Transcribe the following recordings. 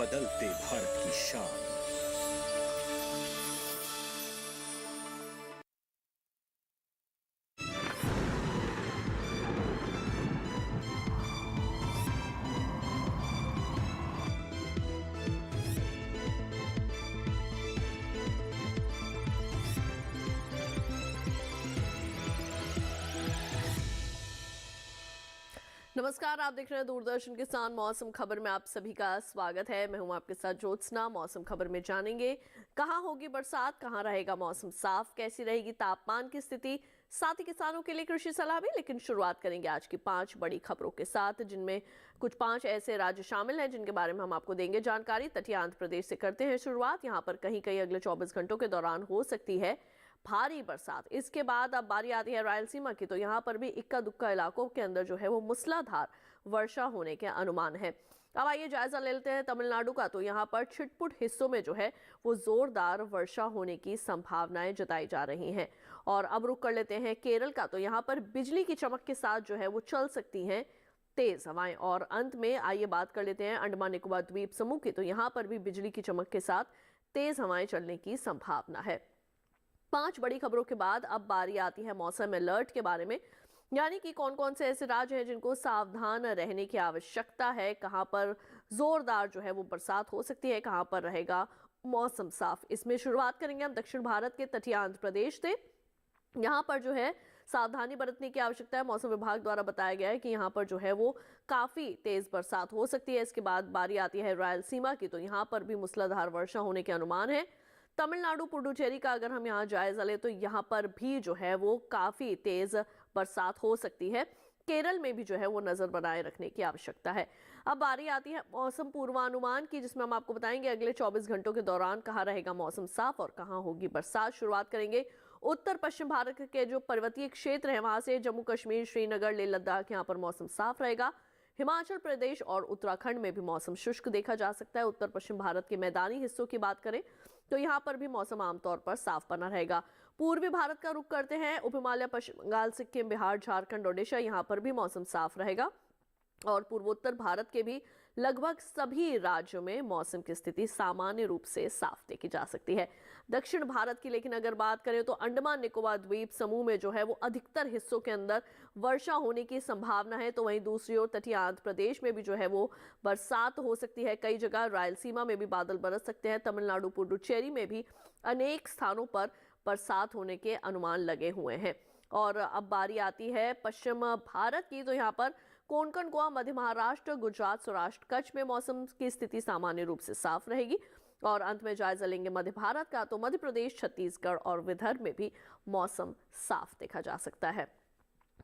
बदलते भारत की शान। नमस्कार, आप देख रहे हैं दूरदर्शन किसान मौसम खबर में आप सभी का स्वागत है। मैं हूं आपके साथ ज्योत्सना। मौसम खबर में जानेंगे कहां होगी बरसात, कहां रहेगा मौसम साफ, कैसी रहेगी तापमान की स्थिति, साथ ही किसानों के लिए कृषि सलाह भी। लेकिन शुरुआत करेंगे आज की 5 बड़ी खबरों के साथ, जिनमें कुछ 5 ऐसे राज्य शामिल हैं जिनके बारे में हम आपको देंगे जानकारी। तटीय आंध्र प्रदेश से करते हैं शुरुआत। यहाँ पर कहीं कहीं अगले 24 घंटों के दौरान हो सकती है भारी बरसात। इसके बाद अब बारी आती है रायलसीमा की, तो यहाँ पर भी इक्का दुक्का इलाकों के अंदर जो है वो मूसलाधार वर्षा होने के अनुमान है। अब आइए जायजा ले लेते हैं तमिलनाडु का। तो यहाँ पर छिटपुट हिस्सों में जो है वो जोरदार वर्षा होने की संभावनाएं जताई जा रही हैं। और अब रुक कर लेते हैं केरल का। तो यहाँ पर बिजली की चमक के साथ जो है वो चल सकती हैं तेज हवाएं। और अंत में आइए बात कर लेते हैं अंडमान निकोबार द्वीप समूह की। तो यहाँ पर भी बिजली की चमक के साथ तेज हवाएं चलने की संभावना है। 5 बड़ी खबरों के बाद अब बारी आती है मौसम अलर्ट के बारे में, यानी कि कौन कौन से ऐसे राज्य हैं जिनको सावधान रहने की आवश्यकता है, कहां पर जोरदार जो है वो बरसात हो सकती है, कहां पर रहेगा मौसम साफ। इसमें शुरुआत करेंगे हम दक्षिण भारत के तटीय आंध्र प्रदेश से। यहाँ पर जो है सावधानी बरतने की आवश्यकता है। मौसम विभाग द्वारा बताया गया है कि यहाँ पर जो है वो काफी तेज बरसात हो सकती है। इसके बाद बारी आती है रायलसीमा की। तो यहाँ पर भी मूसलाधार वर्षा होने के अनुमान है। तमिलनाडु पुडुचेरी का अगर हम यहाँ जायजा लें तो यहाँ पर भी जो है वो काफी तेज बरसात हो सकती है। केरल में भी जो है वो नजर बनाए रखने की आवश्यकता है। अब बारी आती है मौसम पूर्वानुमान की, जिसमें हम आपको बताएंगे अगले 24 घंटों के दौरान कहाँ रहेगा मौसम साफ और कहाँ होगी बरसात। शुरुआत करेंगे उत्तर पश्चिम भारत के जो पर्वतीय क्षेत्र है वहां से। जम्मू कश्मीर, श्रीनगर, लेह लद्दाख, यहाँ पर मौसम साफ रहेगा। हिमाचल प्रदेश और उत्तराखंड में भी मौसम शुष्क देखा जा सकता है। उत्तर पश्चिम भारत के मैदानी हिस्सों की बात करें तो यहाँ पर भी मौसम आमतौर पर साफ बना रहेगा। पूर्वी भारत का रुख करते हैं। उप हिमालय, पश्चिम बंगाल, सिक्किम, बिहार, झारखंड, ओडिशा, यहाँ पर भी मौसम साफ रहेगा। और पूर्वोत्तर भारत के भी लगभग सभी राज्यों में मौसम की स्थिति सामान्य रूप से साफ देखी जा सकती है। दक्षिण भारत की लेकिन अगर बात करें तो अंडमान निकोबार द्वीप समूह में जो है वो अधिकतर हिस्सों के अंदर वर्षा होने की संभावना है। तो वहीं दूसरी ओर तटीय आंध्र प्रदेश में भी जो है वो बरसात हो सकती है। कई जगह रायलसीमा में भी बादल बरस सकते हैं। तमिलनाडु, पुडुचेरी में भी अनेक स्थानों पर बरसात होने के अनुमान लगे हुए हैं। और अब बारी आती है पश्चिम भारत की। तो यहाँ पर कोंकण, गोवा, मध्य महाराष्ट्र, गुजरात, सौराष्ट्र, कच्छ में मौसम की स्थिति सामान्य रूप से साफ रहेगी। और अंत में जायजा लेंगे मध्य भारत का। तो मध्य प्रदेश, छत्तीसगढ़ और विदर्भ में भी मौसम साफ देखा जा सकता है।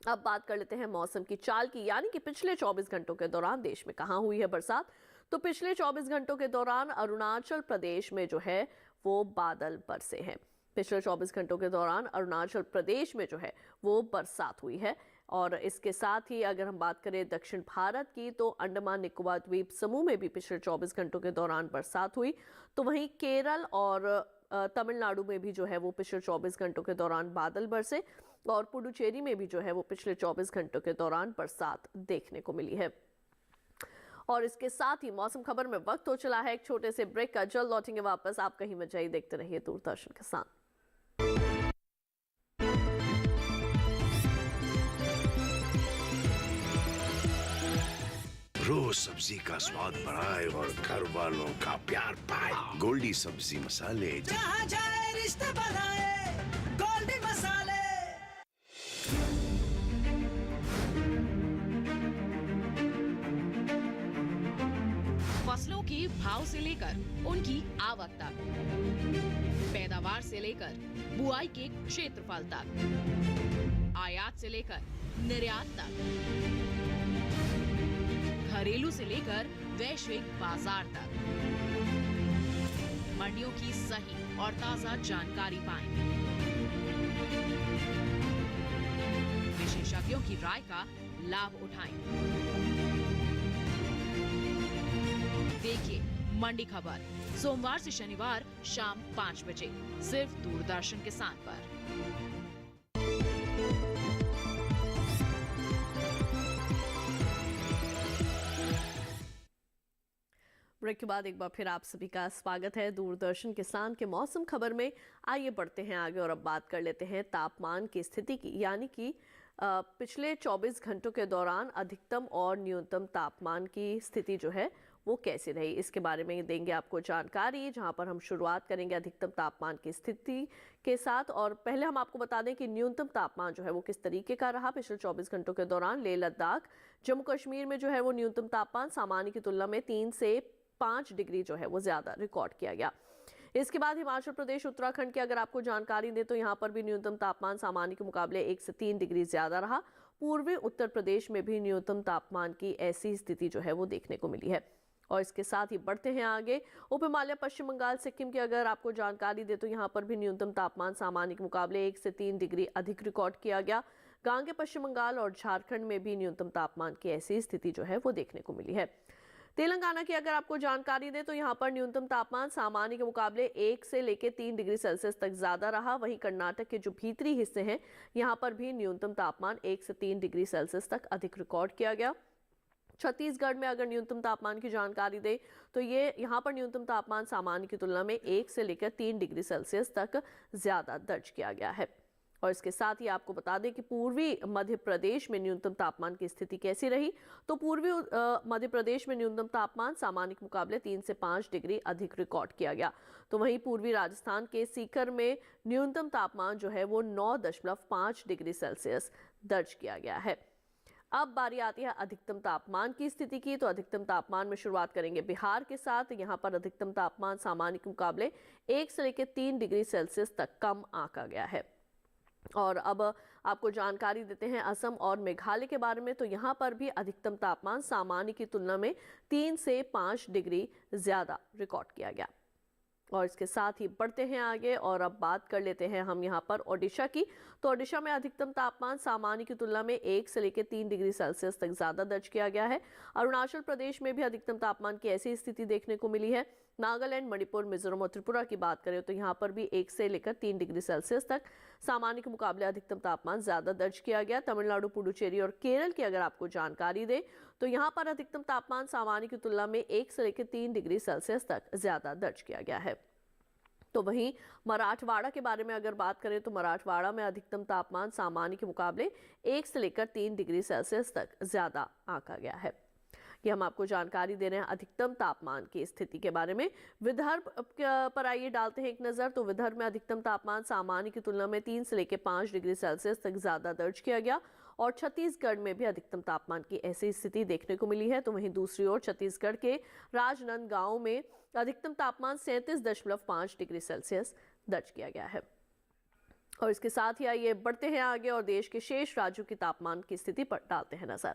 अब बात कर लेते हैं मौसम की चाल की, यानी कि पिछले 24 घंटों के दौरान देश में कहां हुई है बरसात। तो पिछले 24 घंटों के दौरान अरुणाचल प्रदेश में जो है वो बादल बरसे हैं। पिछले 24 घंटों के दौरान अरुणाचल प्रदेश में जो है वो बरसात हुई है। और इसके साथ ही अगर हम बात करें दक्षिण भारत की, तो अंडमान निकोबार द्वीप समूह में भी पिछले 24 घंटों के दौरान बरसात हुई। तो वहीं केरल और तमिलनाडु में भी जो है वो पिछले 24 घंटों के दौरान बादल बरसे। और पुडुचेरी में भी जो है वो पिछले 24 घंटों के दौरान बरसात देखने को मिली है। और इसके साथ ही मौसम खबर में वक्त हो चला है एक छोटे से ब्रेक का। जल्द लौटेंगे वापस। आप कहीं मत जाइए, देखते रहिए दूरदर्शन किसान। रोज सब्जी का स्वाद बढ़ाए और घर वालों का प्यार पाए। गोल्डी सब्जी मसाले, जहाँ जाए रिश्ते बनाए, गोल्डी मसाले। फसलों के भाव से लेकर उनकी आवक तक, पैदावार से लेकर बुआई के क्षेत्रफल तक, आयात से लेकर निर्यात तक, घरेलू से लेकर वैश्विक बाजार तक, मंडियों की सही और ताजा जानकारी पाएं। विशेषज्ञों की राय का लाभ उठाएं। देखिए मंडी खबर सोमवार से शनिवार शाम 5 बजे सिर्फ दूरदर्शन किसान पर। ब्रेक के बाद एक बार फिर आप सभी का स्वागत है दूरदर्शन किसान के मौसम खबर में। आइए बढ़ते हैं आगे और अब बात कर लेते हैं तापमान की स्थिति की, यानी कि पिछले 24 घंटों के दौरान अधिकतम और न्यूनतम तापमान की स्थिति जो है वो कैसी रही, इसके बारे में देंगे आपको जानकारी। जहां पर हम शुरुआत करेंगे अधिकतम तापमान की स्थिति के साथ, और पहले हम आपको बता दें कि न्यूनतम तापमान जो है वो किस तरीके का रहा पिछले 24 घंटों के दौरान। लेह लद्दाख जम्मू कश्मीर में जो है वो न्यूनतम तापमान सामान्य की तुलना में 3 से 5 डिग्री जो है वो ज्यादा रिकॉर्ड किया गया। इसके बाद हिमाचल प्रदेश उत्तराखंड की अगर आपको जानकारी दें तो यहाँ पर भी न्यूनतम तापमान सामान्य के मुकाबले 1 से 3 डिग्री ज्यादा रहा। पूर्वी उत्तर प्रदेश में भी न्यूनतम तापमान की ऐसी स्थिति जो है वो देखने को मिली है। और इसके साथ ही बढ़ते हैं आगे, उप हिमालय पश्चिम बंगाल सिक्किम की अगर आपको जानकारी दे तो यहाँ पर भी न्यूनतम तापमान सामान्य के मुकाबले 1 से 3 डिग्री अधिक रिकॉर्ड किया गया। गांगे पश्चिम बंगाल और झारखंड में भी न्यूनतम तापमान की ऐसी स्थिति जो है वो देखने को मिली है। तेलंगाना की अगर आपको जानकारी दे तो यहाँ पर न्यूनतम तापमान सामान्य के मुकाबले 1 से लेकर 3 डिग्री सेल्सियस तक ज्यादा रहा। वहीं कर्नाटक के जो भीतरी हिस्से हैं यहाँ पर भी न्यूनतम तापमान 1 से 3 डिग्री सेल्सियस तक अधिक रिकॉर्ड किया गया। छत्तीसगढ़ में अगर न्यूनतम तापमान की जानकारी दे तो ये यहाँ पर न्यूनतम तापमान सामान्य की तुलना में 1 से लेकर 3 डिग्री सेल्सियस तक ज्यादा दर्ज किया गया है। और इसके साथ ही आपको बता दें कि पूर्वी मध्य प्रदेश में न्यूनतम तापमान की स्थिति कैसी रही, तो पूर्वी मध्य प्रदेश में न्यूनतम तापमान सामान्य के मुकाबले 3 से 5 डिग्री अधिक रिकॉर्ड किया गया। तो वहीं पूर्वी राजस्थान के सीकर में न्यूनतम तापमान जो है वो 9.5 डिग्री सेल्सियस दर्ज किया गया है। अब बारी आती है अधिकतम तापमान की स्थिति की। तो अधिकतम तापमान में शुरुआत करेंगे बिहार के साथ। यहाँ पर अधिकतम तापमान सामान्य के मुकाबले 1 से लेकर 3 डिग्री सेल्सियस तक कम आंका गया है। और अब आपको जानकारी देते हैं असम और मेघालय के बारे में। तो यहाँ पर भी अधिकतम तापमान सामान्य की तुलना में 3 से 5 डिग्री ज्यादा रिकॉर्ड किया गया। और इसके साथ ही बढ़ते हैं आगे और अब बात कर लेते हैं हम यहाँ पर ओडिशा की। तो ओडिशा में अधिकतम तापमान सामान्य की तुलना में 1 से लेकर 3 डिग्री सेल्सियस तक ज्यादा दर्ज किया गया है। अरुणाचल प्रदेश में भी अधिकतम तापमान की ऐसी स्थिति देखने को मिली है। नागालैंड, मणिपुर, मिजोरम और त्रिपुरा की बात करें तो यहाँ पर भी 1 से लेकर 3 डिग्री सेल्सियस तक सामान्य के मुकाबले अधिकतम तापमान ज्यादा दर्ज किया गया। तमिलनाडु, पुडुचेरी और केरल की अगर आपको जानकारी दे तो यहाँ पर अधिकतम तापमान सामान्य की तुलना में 1 से लेकर 3 डिग्री सेल्सियस तक ज्यादा दर्ज किया गया है। तो वहीं मराठवाड़ा के बारे में अगर बात करें तो मराठवाड़ा में अधिकतम तापमान सामान्य के मुकाबले 1 से लेकर 3 डिग्री सेल्सियस तक ज्यादा आंका गया है। ये हम आपको जानकारी दे रहे हैं अधिकतम तापमान की स्थिति के बारे में। विदर्भ पर आइए डालते हैं एक नजर। तो विदर्भ में अधिकतम तापमान सामान्य की तुलना में 3 से लेकर 5 डिग्री सेल्सियस तक ज्यादा दर्ज किया गया। और छत्तीसगढ़ में भी अधिकतम तापमान की ऐसी स्थिति देखने को मिली है। तो वहीं दूसरी ओर छत्तीसगढ़ के राजनांदगांव में अधिकतम तापमान 37.5 डिग्री सेल्सियस दर्ज किया गया है। और इसके साथ ही आइए बढ़ते हैं आगे और देश के शेष राज्यों की तापमान की स्थिति पर डालते हैं नजर।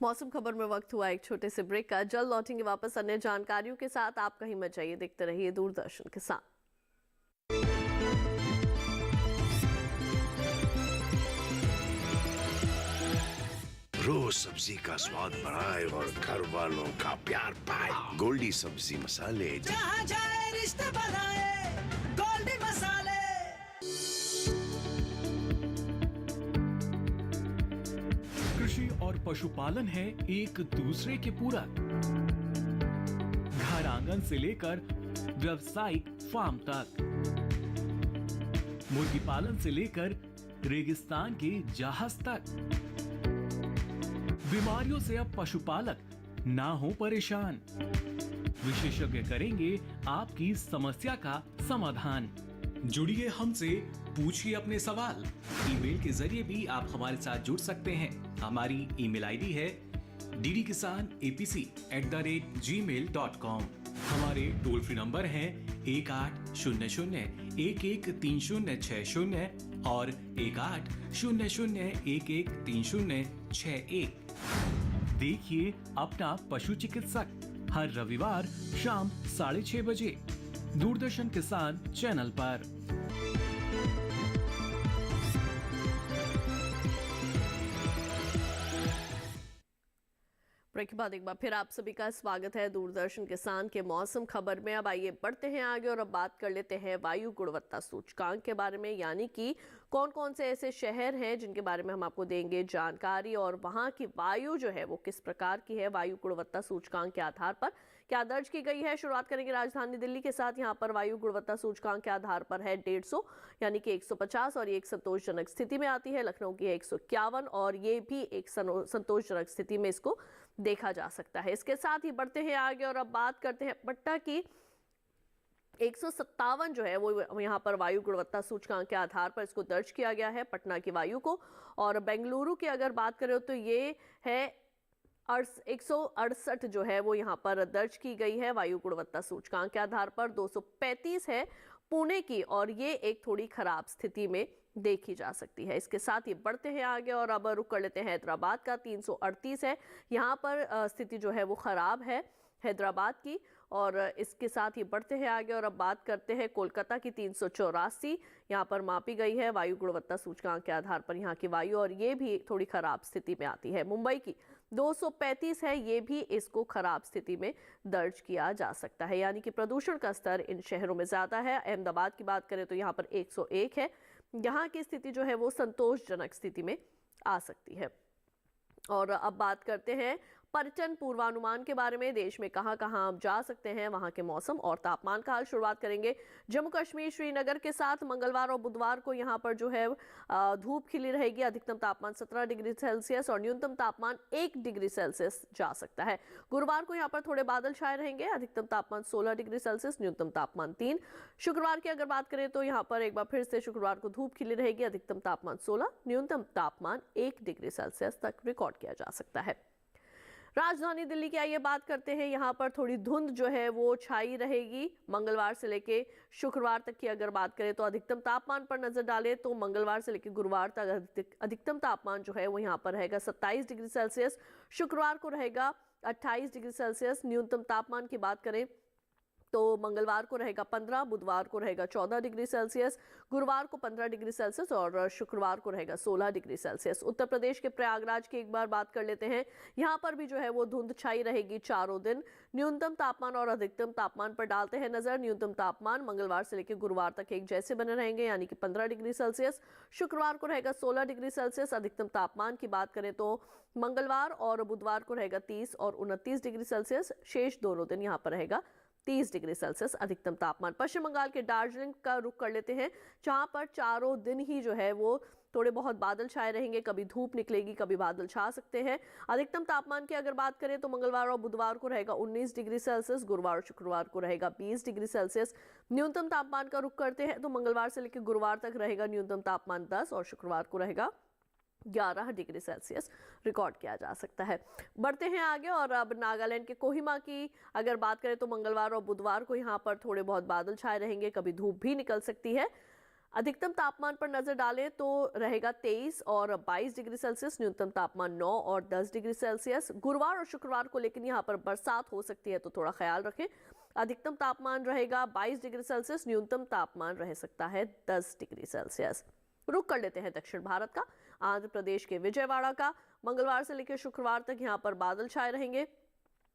मौसम खबर में वक्त हुआ एक छोटे से ब्रेक का। जल्द लौटेंगे वापस अन्य जानकारियों के साथ। आप कहीं मत जाइए, देखते रहिए दूरदर्शन के साथ। रोज सब्जी का स्वाद बढ़ाए और घर वालों का प्यार पाए। गोल्डी सब्जी मसाले, जहाँ जाए रिश्ते बनाए गोल्डी मसाले। कृषि और पशुपालन है एक दूसरे के पूरक। घर आंगन से लेकर व्यावसायिक फार्म तक, मुर्गी पालन से लेकर रेगिस्तान के जहाज तक, बीमारियों से अब पशुपालक ना हो परेशान। विशेषज्ञ करेंगे आपकी समस्या का समाधान। जुड़िए हमसे, पूछिए अपने सवाल। ईमेल के जरिए भी आप हमारे साथ जुड़ सकते हैं। हमारी ईमेल आईडी है ddkisanapc@gmail.com। हमारे टोल फ्री नंबर हैं 1800-113060 और 1800-113061। देखिए अपना पशु चिकित्सक हर रविवार शाम 6:30 बजे दूरदर्शन किसान चैनल पर। ब्रेक के बाद एक बार फिर आप सभी का स्वागत है दूरदर्शन किसान के मौसम खबर में। अब आइए बढ़ते हैं आगे और अब बात कर लेते हैं वायु गुणवत्ता सूचकांक के बारे में, यानी कि कौन कौन से ऐसे शहर हैं जिनके बारे में हम आपको देंगे जानकारी और वहां की वायु जो है वो किस प्रकार की है। वायु गुणवत्ता सूचकांक के आधार पर क्या दर्ज की गई है। शुरुआत करेंगे राजधानी दिल्ली के साथ। यहाँ पर वायु गुणवत्ता सूचकांक के आधार पर है 150, यानी कि 150 और ये एक संतोषजनक स्थिति में आती है। लखनऊ की है 151 और ये भी एक संतोषजनक स्थिति में इसको देखा जा सकता है। इसके साथ ही बढ़ते हैं आगे और अब बात करते हैं पटना की 157 जो है वो यहाँ पर वायु गुणवत्ता सूचकांक के आधार पर इसको दर्ज किया गया है पटना की वायु को। और बेंगलुरु की अगर बात करें तो ये है 168 जो है वो यहाँ पर दर्ज की गई है वायु गुणवत्ता सूचकांक के आधार पर। 235 है पुणे की और ये एक थोड़ी खराब स्थिति में देखी जा सकती है। इसके साथ ही बढ़ते हैं आगे और अब रुक कर लेते हैं हैदराबाद का। 338 है, यहाँ पर स्थिति जो है वो खराब है हैदराबाद की। और इसके साथ ही बढ़ते हैं आगे और अब बात करते हैं कोलकाता की 384 यहाँ पर मापी गई है वायु गुणवत्ता सूचकांक के आधार पर यहाँ की वायु, और ये भी थोड़ी खराब स्थिति में आती है। मुंबई की 235 है, ये भी इसको खराब स्थिति में दर्ज किया जा सकता है, यानी कि प्रदूषण का स्तर इन शहरों में ज्यादा है। अहमदाबाद की बात करें तो यहाँ पर 101 है, यहाँ की स्थिति जो है वो संतोषजनक स्थिति में आ सकती है। और अब बात करते हैं पर्यटन पूर्वानुमान के बारे में। देश में कहां कहां आप जा सकते हैं, वहां के मौसम और तापमान का हाल। शुरुआत करेंगे जम्मू कश्मीर श्रीनगर के साथ। मंगलवार और बुधवार को यहां पर जो है धूप खिली रहेगी। अधिकतम तापमान 17 डिग्री सेल्सियस और न्यूनतम तापमान 1 डिग्री सेल्सियस जा सकता है। गुरुवार को यहां पर थोड़े बादल छाए रहेंगे। अधिकतम तापमान 16 डिग्री सेल्सियस, न्यूनतम तापमान 3। शुक्रवार की अगर बात करें तो यहाँ पर एक बार फिर से शुक्रवार को धूप खिली रहेगी। अधिकतम तापमान 16, न्यूनतम तापमान 1 डिग्री सेल्सियस तक रिकॉर्ड किया जा सकता है। राजधानी दिल्ली की आइए बात करते हैं। यहाँ पर थोड़ी धुंध जो है वो छाई रहेगी मंगलवार से लेके शुक्रवार तक की अगर बात करें तो। अधिकतम तापमान पर नजर डालें तो मंगलवार से लेकर गुरुवार तक अधिकतम तापमान जो है वो यहाँ पर रहेगा 27 डिग्री सेल्सियस। शुक्रवार को रहेगा 28 डिग्री सेल्सियस। न्यूनतम तापमान की बात करें तो मंगलवार को रहेगा 15, बुधवार को रहेगा 14 डिग्री सेल्सियस, गुरुवार को 15 डिग्री सेल्सियस और शुक्रवार को रहेगा 16 डिग्री सेल्सियस। उत्तर प्रदेश के प्रयागराज की एक बार बात कर लेते हैं। यहाँ पर भी जो है वो धुंध छाई रहेगी चारों दिन। न्यूनतम तापमान और अधिकतम तापमान पर डालते हैं नजर। न्यूनतम तापमान मंगलवार से लेकर गुरुवार तक एक जैसे बने रहेंगे, यानी कि 15 डिग्री सेल्सियस। शुक्रवार को रहेगा 16 डिग्री सेल्सियस। अधिकतम तापमान की बात करें तो मंगलवार और बुधवार को रहेगा 30 और 29 डिग्री सेल्सियस। शेष दोनों दिन यहाँ पर रहेगा 30 डिग्री सेल्सियस अधिकतम तापमान। पश्चिम बंगाल के दार्जिलिंग का रुख कर लेते हैं, जहां पर चारों दिन ही जो है वो थोड़े बहुत बादल छाए रहेंगे। कभी धूप निकलेगी, कभी बादल छा सकते हैं। अधिकतम तापमान की अगर बात करें तो मंगलवार और बुधवार को रहेगा 19 डिग्री सेल्सियस, गुरुवार और शुक्रवार को रहेगा 20 डिग्री सेल्सियस। न्यूनतम तापमान का रुख करते हैं तो मंगलवार से लेकर गुरुवार तक रहेगा न्यूनतम तापमान 10 और शुक्रवार को रहेगा 11 डिग्री सेल्सियस रिकॉर्ड किया जा सकता है। बढ़ते हैं आगे और अब नागालैंड के कोहिमा की अगर बात करें तो मंगलवार और बुधवार को यहाँ पर थोड़े बहुत बादल छाए रहेंगे, कभी धूप भी निकल सकती है। अधिकतम तापमान पर नजर डालें तो रहेगा 23 और 22 डिग्री सेल्सियस। न्यूनतम तापमान 9 और 10 डिग्री सेल्सियस। गुरुवार और शुक्रवार को लेकिन यहाँ पर बरसात हो सकती है तो थोड़ा ख्याल रखें। अधिकतम तापमान रहेगा 22 डिग्री सेल्सियस, न्यूनतम तापमान रह सकता है 10 डिग्री सेल्सियस। रुक कर लेते हैं दक्षिण भारत का। आंध्र प्रदेश के विजयवाड़ा का मंगलवार से लेकर शुक्रवार तक यहाँ पर बादल छाए रहेंगे।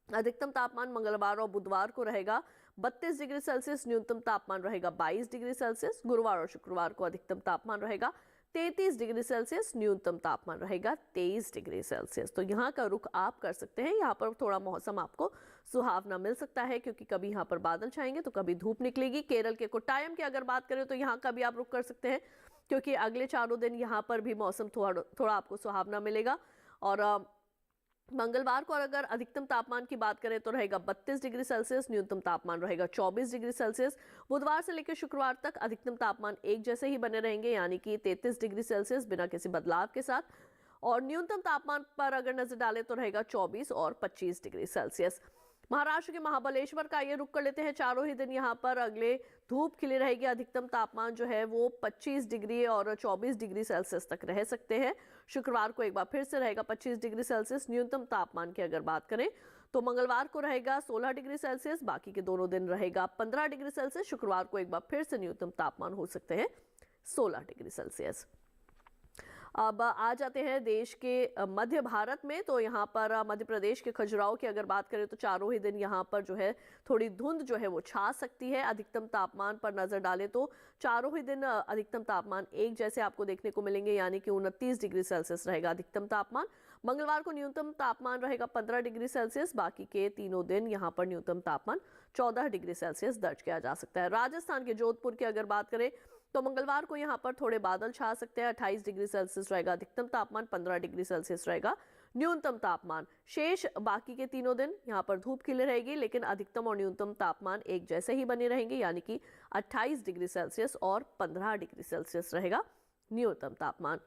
अधिकतम तापमान मंगलवार और बुधवार को रहेगा 32 डिग्री सेल्सियस, न्यूनतम तापमान रहेगा 22 डिग्री सेल्सियस। गुरुवार और शुक्रवार को अधिकतम तापमान रहेगा 33 डिग्री सेल्सियस, न्यूनतम तापमान रहेगा 23 डिग्री सेल्सियस। तो यहाँ का रुख आप कर सकते हैं। यहाँ पर थोड़ा मौसम आपको सुहावना मिल सकता है, क्योंकि कभी यहाँ पर बादल छाएंगे तो कभी धूप निकलेगी। केरल के कोट्टायम की अगर बात करें तो यहाँ का भी आप रुख कर सकते हैं, क्योंकि अगले चारों दिन यहाँ पर भी मौसम थोड़ा आपको सुहावना मिलेगा। और मंगलवार को अगर अधिकतम तापमान की बात करें तो रहेगा 32 डिग्री सेल्सियस, न्यूनतम तापमान रहेगा 24 डिग्री सेल्सियस। बुधवार से लेकर शुक्रवार तक अधिकतम तापमान एक जैसे ही बने रहेंगे, यानी कि 33 डिग्री सेल्सियस बिना किसी बदलाव के साथ। और न्यूनतम तापमान पर अगर नजर डालें तो रहेगा 24 और 25 डिग्री सेल्सियस। महाराष्ट्र के महाबलेश्वर का ये रुख कर लेते हैं। चारों ही दिन यहाँ पर अगले धूप खिली रहेगी। अधिकतम तापमान जो है वो 25 डिग्री और 24 डिग्री सेल्सियस तक रह सकते हैं। शुक्रवार को एक बार फिर से रहेगा 25 डिग्री सेल्सियस। न्यूनतम तापमान की अगर बात करें तो मंगलवार को रहेगा 16 डिग्री सेल्सियस, बाकी के दोनों दिन रहेगा 15 डिग्री सेल्सियस। शुक्रवार को एक बार फिर से न्यूनतम तापमान हो सकते हैं 16 डिग्री सेल्सियस। अब आ जाते हैं देश के मध्य भारत में। तो यहाँ पर मध्य प्रदेश के खजुराहो की अगर बात करें तो चारों ही दिन यहाँ पर जो है थोड़ी धुंध जो है वो छा सकती है। अधिकतम तापमान पर नजर डालें तो चारों ही दिन अधिकतम तापमान एक जैसे आपको देखने को मिलेंगे, यानी कि 29 डिग्री सेल्सियस रहेगा अधिकतम तापमान। मंगलवार को न्यूनतम तापमान रहेगा 15 डिग्री सेल्सियस, बाकी के तीनों दिन यहाँ पर न्यूनतम तापमान 14 डिग्री सेल्सियस दर्ज किया जा सकता है। राजस्थान के जोधपुर की अगर बात करें तो मंगलवार को यहाँ पर थोड़े बादल छा सकते हैं। 28 डिग्री सेल्सियस रहेगा अधिकतम तापमान, 15 डिग्री सेल्सियस रहेगा न्यूनतम तापमान। शेष बाकी के तीनों दिन यहाँ पर धूप खिली रहेगी, लेकिन अधिकतम और न्यूनतम तापमान एक जैसे ही बने रहेंगे, यानी कि 28 डिग्री सेल्सियस और 15 डिग्री सेल्सियस रहेगा न्यूनतम तापमान।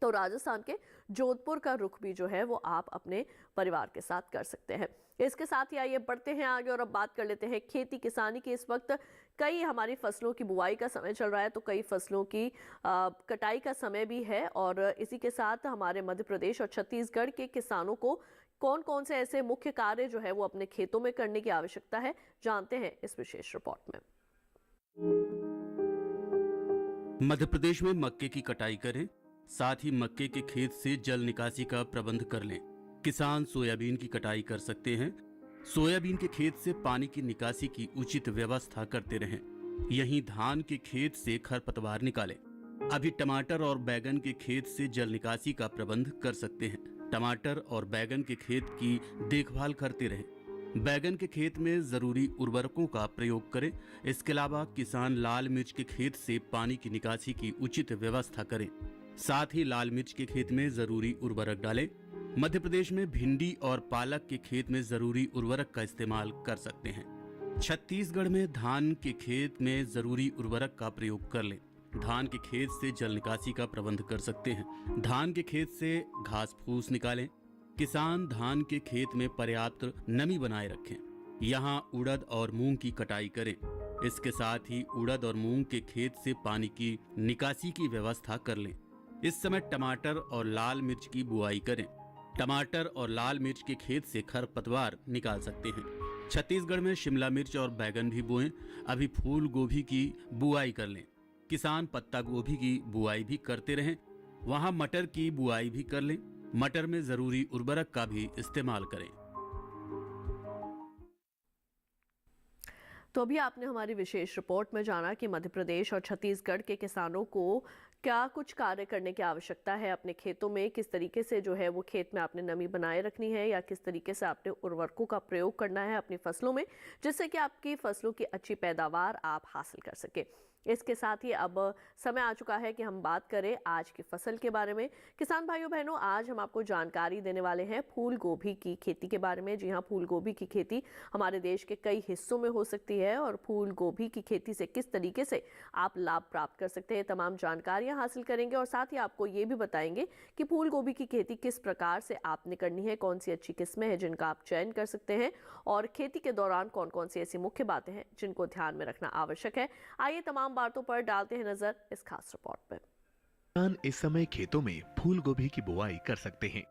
तो राजस्थान के जोधपुर का रुख भी जो है वो आप अपने परिवार के साथ कर सकते हैं। इसके साथ ही आइए बढ़ते हैं आगे और अब बात कर लेते हैं खेती किसानी की। इस वक्त कई हमारी फसलों की बुआई का समय चल रहा है, तो कई फसलों की कटाई का समय भी है। और इसी के साथ हमारे मध्य प्रदेश और छत्तीसगढ़ के किसानों को कौन कौन से ऐसे मुख्य कार्य जो है वो अपने खेतों में करने की आवश्यकता है, जानते हैं इस विशेष रिपोर्ट में। मध्य प्रदेश में मक्के की कटाई करें, साथ ही मक्के के खेत से जल निकासी का प्रबंध कर लें। किसान सोयाबीन की कटाई कर सकते हैं। सोयाबीन के खेत से पानी की निकासी की उचित व्यवस्था करते रहें। यहीं धान के खेत से खरपतवार निकालें। अभी टमाटर और बैगन के खेत से जल निकासी का प्रबंध कर सकते हैं। टमाटर और बैगन के खेत की देखभाल करते रहें। बैगन के खेत में जरूरी उर्वरकों का प्रयोग करें। इसके अलावा किसान लाल मिर्च के खेत से पानी की निकासी की उचित व्यवस्था करें। साथ ही लाल मिर्च के खेत में जरूरी उर्वरक डालें। मध्य प्रदेश में भिंडी और पालक के खेत में जरूरी उर्वरक का इस्तेमाल कर सकते हैं। छत्तीसगढ़ में धान के खेत में जरूरी उर्वरक का प्रयोग कर लें। धान के खेत से जल निकासी का प्रबंध कर सकते हैं। धान के खेत से घास फूस निकालें। किसान धान के खेत में पर्याप्त नमी बनाए रखें। यहाँ उड़द और मूंग की कटाई करें। इसके साथ ही उड़द और मूंग के खेत से पानी की निकासी की व्यवस्था कर लें। इस समय टमाटर और लाल मिर्च की बुआई करें। टमाटर और लाल मिर्च के खेत से खरपतवार निकाल सकते हैं। छत्तीसगढ़ में शिमला मिर्च और बैगन भी बोएं। अभी फूल गोभी की बुआई कर लें। किसान पत्ता गोभी की बुआई भी करते रहें। वहां मटर की बुआई भी कर लें। मटर में जरूरी उर्वरक का भी इस्तेमाल करें। तो अभी आपने हमारी विशेष रिपोर्ट में जाना कि मध्य प्रदेश और छत्तीसगढ़ के किसानों को क्या कुछ कार्य करने की आवश्यकता है अपने खेतों में, किस तरीके से जो है वो खेत में आपने नमी बनाए रखनी है या किस तरीके से आपने उर्वरकों का प्रयोग करना है अपनी फसलों में, जिससे कि आपकी फसलों की अच्छी पैदावार आप हासिल कर सके। इसके साथ ही अब समय आ चुका है कि हम बात करें आज की फसल के बारे में। किसान भाइयों बहनों, आज हम आपको जानकारी देने वाले हैं फूल गोभी की खेती के बारे में। जी हाँ, फूल गोभी की खेती हमारे देश के कई हिस्सों में हो सकती है और फूल गोभी की खेती से किस तरीके से आप लाभ प्राप्त कर सकते हैं, तमाम जानकारियां हासिल करेंगे। और साथ ही आपको ये भी बताएंगे कि फूल गोभी की खेती किस प्रकार से आपने करनी है, कौन सी अच्छी किस्में हैं जिनका आप चयन कर सकते हैं और खेती के दौरान कौन कौन सी ऐसी मुख्य बातें हैं जिनको ध्यान में रखना आवश्यक है। आइए तमाम बातों पर डालते हैं नजर इस खास रिपोर्ट में। किसान इस समय खेतों में फूल गोभी की बुआई कर सकते हैं।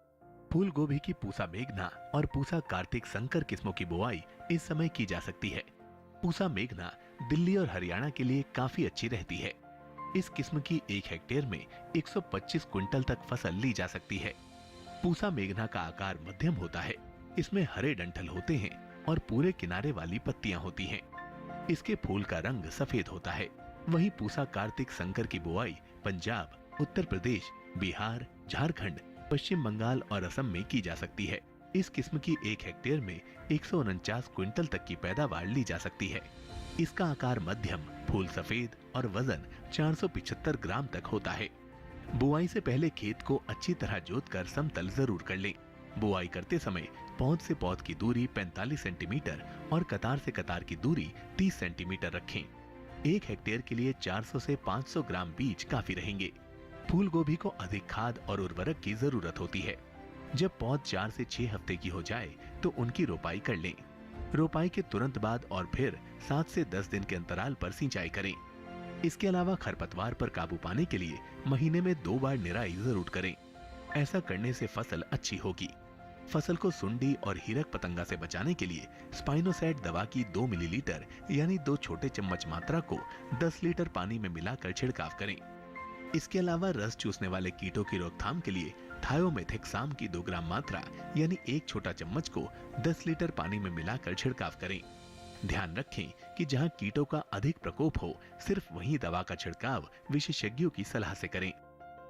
फूल गोभी की पूसा मेघना और पूसा कार्तिक संकर किस्मों की बुआई इस समय की जा सकती है। पूसा मेघना दिल्ली और हरियाणा के लिए काफी अच्छी रहती है। इस किस्म की 1 हेक्टेयर में 125 क्विंटल तक फसल ली जा सकती है। पूसा मेघना का आकार मध्यम होता है। इसमें हरे डंठल होते हैं और पूरे किनारे वाली पत्तियां होती हैं। इसके फूल का रंग सफेद होता है। वहीं पूसा कार्तिक संकर की बुआई पंजाब, उत्तर प्रदेश, बिहार, झारखंड, पश्चिम बंगाल और असम में की जा सकती है। इस किस्म की 1 हेक्टेयर में 149 क्विंटल तक की पैदावार ली जा सकती है। इसका आकार मध्यम, फूल सफेद और वजन 475 ग्राम तक होता है। बुआई से पहले खेत को अच्छी तरह जोतकर समतल जरूर कर लें। बुआई करते समय पौध से पौध की दूरी 45 सेंटीमीटर और कतार से कतार की दूरी 30 सेंटीमीटर रखें। 1 हेक्टेयर के लिए 400 से 500 ग्राम बीज काफी रहेंगे। फूल गोभी को अधिक खाद और उर्वरक की जरूरत होती है। जब पौध 4 से 6 हफ्ते की हो जाए तो उनकी रोपाई कर लें। रोपाई के तुरंत बाद और फिर 7 से 10 दिन के अंतराल पर सिंचाई करें। इसके अलावा खरपतवार पर काबू पाने के लिए महीने में 2 बार निराई जरूर करें। ऐसा करने से फसल अच्छी होगी। फसल को सुंडी और हीरक पतंगा से बचाने के लिए स्पाइनोसैट दवा की 2 मिलीलीटर यानी 2 छोटे चम्मच मात्रा को 10 लीटर पानी में मिलाकर छिड़काव करें। इसके अलावा रस चूसने वाले कीटों की रोकथाम के लिए थायोमेथिक्साम की 2 ग्राम मात्रा यानी 1 छोटा चम्मच को 10 लीटर पानी में मिलाकर छिड़काव करें। ध्यान रखें कि जहां कीटों का अधिक प्रकोप हो, सिर्फ वहीं दवा का छिड़काव विशेषज्ञों की सलाह से करें।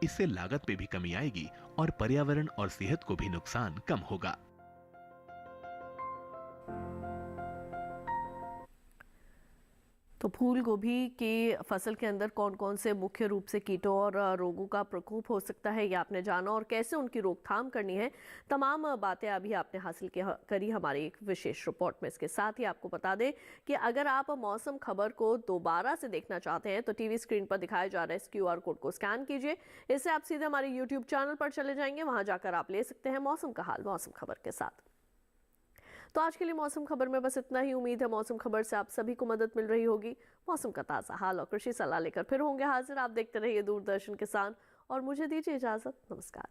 इससे लागत में भी कमी आएगी और पर्यावरण और सेहत को भी नुकसान कम होगा। तो फूल गोभी की फसल के अंदर कौन कौन से मुख्य रूप से कीटों और रोगों का प्रकोप हो सकता है, ये आपने जाना, और कैसे उनकी रोकथाम करनी है, तमाम बातें अभी आपने हासिल करी हमारी एक विशेष रिपोर्ट में। इसके साथ ही आपको बता दें कि अगर आप मौसम खबर को दोबारा से देखना चाहते हैं तो टीवी स्क्रीन पर दिखाया जा रहा है इस QR कोड को स्कैन कीजिए। इससे आप सीधे हमारे YouTube चैनल पर चले जाएंगे, वहां जाकर आप ले सकते हैं मौसम का हाल मौसम खबर के साथ। तो आज के लिए मौसम खबर में बस इतना ही। उम्मीद है मौसम खबर से आप सभी को मदद मिल रही होगी। मौसम का ताज़ा हाल और कृषि सलाह लेकर फिर होंगे हाजिर। आप देखते रहिए दूरदर्शन किसान और मुझे दीजिए इजाजत। नमस्कार।